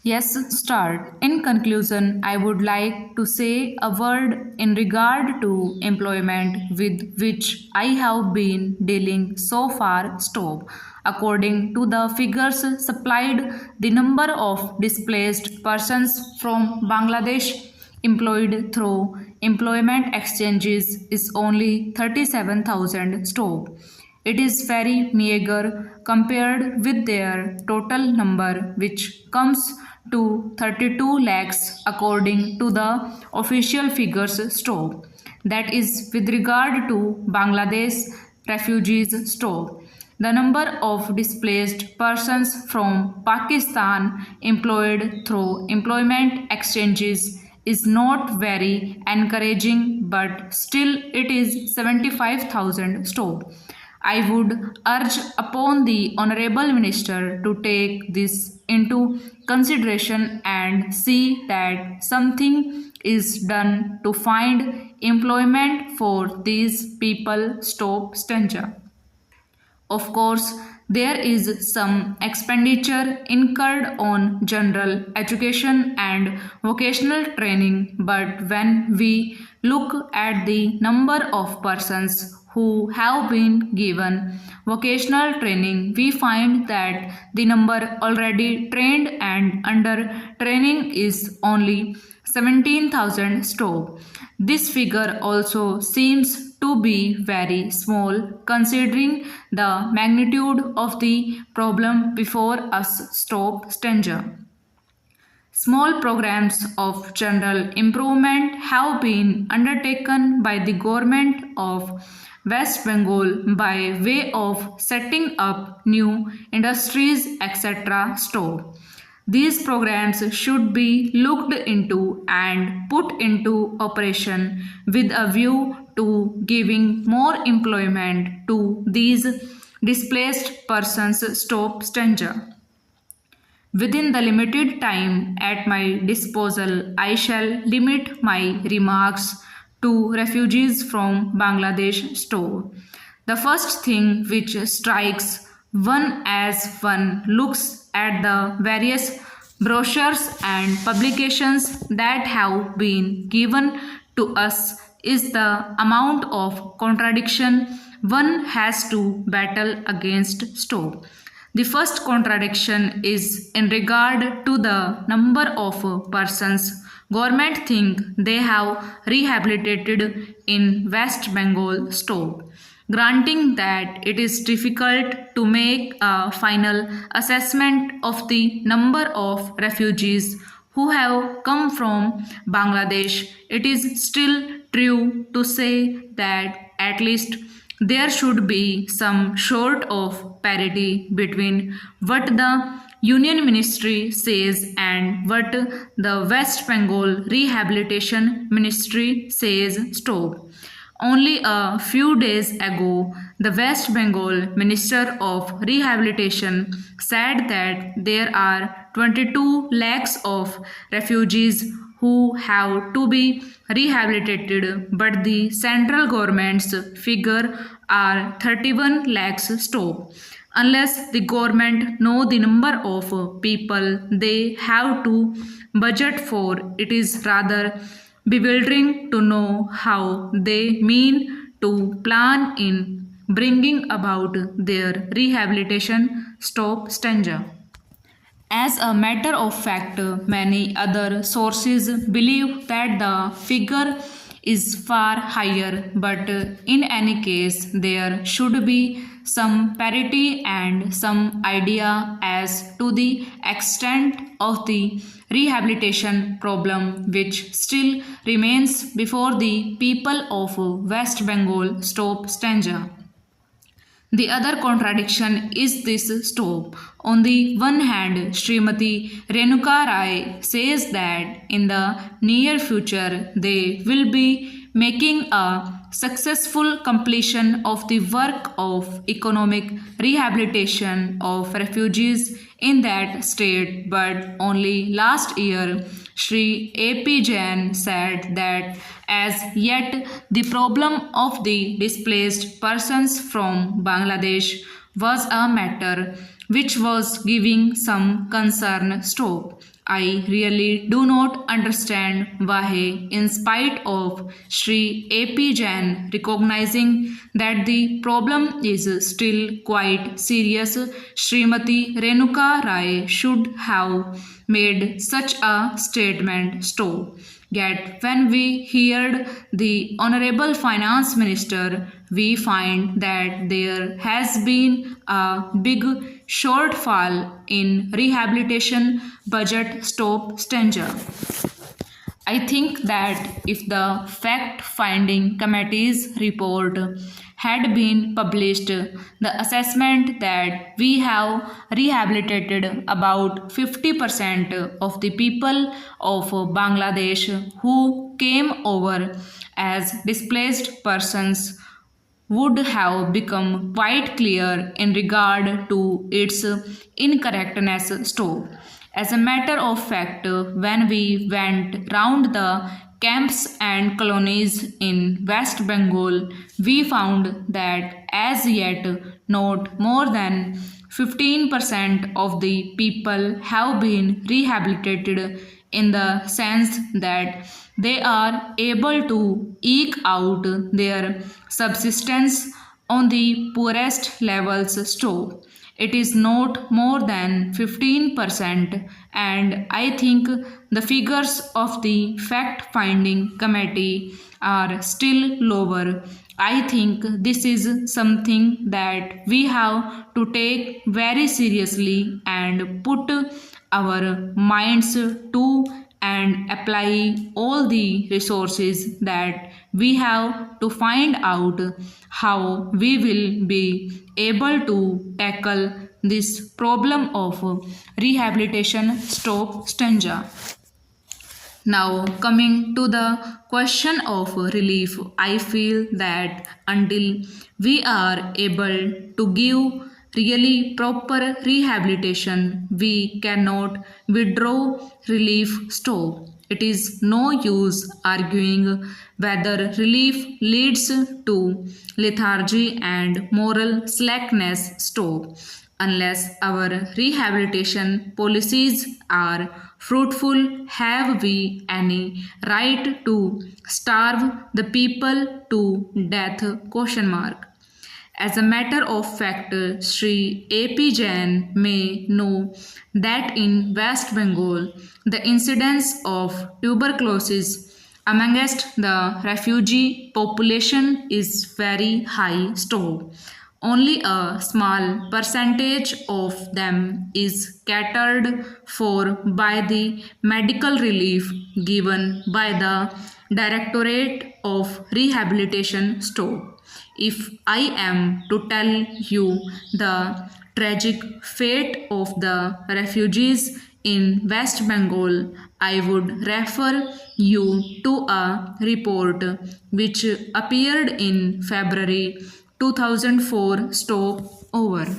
Yes, start. In conclusion, I would like to say a word in regard to employment with which I have been dealing so far. Stop. According to the figures supplied, the number of displaced persons from Bangladesh employed through employment exchanges is only 37,000. Stop. It is very meager compared with their total number, which comes to 32 lakhs according to the official figures. Stop. That is with regard to Bangladesh refugees. Stop. The number of displaced persons from Pakistan employed through employment exchanges is not very encouraging, but still it is 75,000. Stop. I would urge upon the Honorable Minister to take this into consideration and see that something is done to find employment for these people. Stop Stanja. Of course, there is some expenditure incurred on general education and vocational training, but when we look at the number of persons who have been given vocational training, we find that the number already trained and under training is only 17,000. Stop. This figure also seems to be very small considering the magnitude of the problem before us. Stop Stenger. Small programs of general improvement have been undertaken by the government of West Bengal by way of setting up new industries, etc. Stop. These programs should be looked into and put into operation with a view to giving more employment to these displaced persons. Stop Stenger. Within the limited time at my disposal, I shall limit my remarks to refugees from Bangladesh. Store. The first thing which strikes one as one looks at the various brochures and publications that have been given to us is the amount of contradiction one has to battle against. Store. The first contradiction is in regard to the number of persons government think they have rehabilitated in West Bengal. Stop. Granting that it is difficult to make a final assessment of the number of refugees who have come from Bangladesh, it is still true to say that at least there should be some sort of parity between what the Union Ministry says and what the West Bengal Rehabilitation Ministry says. Stop. Only a few days ago, the West Bengal Minister of Rehabilitation said that there are 22 lakhs of refugees who have to be rehabilitated, but the central government's figure are 31 lakhs. Stop. Unless the government know the number of people they have to budget for, it is rather bewildering to know how they mean to plan in bringing about their rehabilitation. Stop Stenger. As a matter of fact, many other sources believe that the figure is far higher, but in any case, there should be some parity and some idea as to the extent of the rehabilitation problem which still remains before the people of West Bengal. Stop Stenger. The other contradiction is this. Stop. On the one hand, Srimati Renuka Rai says that in the near future they will be making a successful completion of the work of economic rehabilitation of refugees in that state, but only last year Shri A.P. Jain said that as yet the problem of the displaced persons from Bangladesh was a matter which was giving some concern. Stop. I really do not understand why, in spite of Sri A.P. Jain recognizing that the problem is still quite serious, Srimati Renuka Rai should have made such a statement. Yet, when we heard the Honorable Finance Minister, we find that there has been a big shortfall in rehabilitation budget. Stanger. I think that if the fact finding committee's report had been published, the assessment that we have rehabilitated about 50% of the people of Bangladesh who came over as displaced persons would have become quite clear in regard to its incorrectness. As a matter of fact, when we went round the camps and colonies in West Bengal, we found that as yet not more than 15% of the people have been rehabilitated, in the sense that they are able to eke out their subsistence on the poorest levels. It is not more than 15%, and I think the figures of the fact finding committee are still lower. I think this is something that we have to take very seriously and put our minds to and apply all the resources that we have to find out how we will be able to tackle this problem of rehabilitation. Stanja. Now, coming to the question of relief, I feel that until we are able to give really proper rehabilitation, we cannot withdraw relief. It is no use arguing whether relief leads to lethargy and moral slackness. Unless our rehabilitation policies are fruitful, have we any right to starve the people to death? Question mark. As a matter of fact, Sri A.P. Jain may know that in West Bengal, the incidence of tuberculosis amongst the refugee population is very high. Only a small percentage of them is catered for by the medical relief given by the Directorate of Rehabilitation. If I am to tell you the tragic fate of the refugees in West Bengal, I would refer you to a report which appeared in February 2004. Over.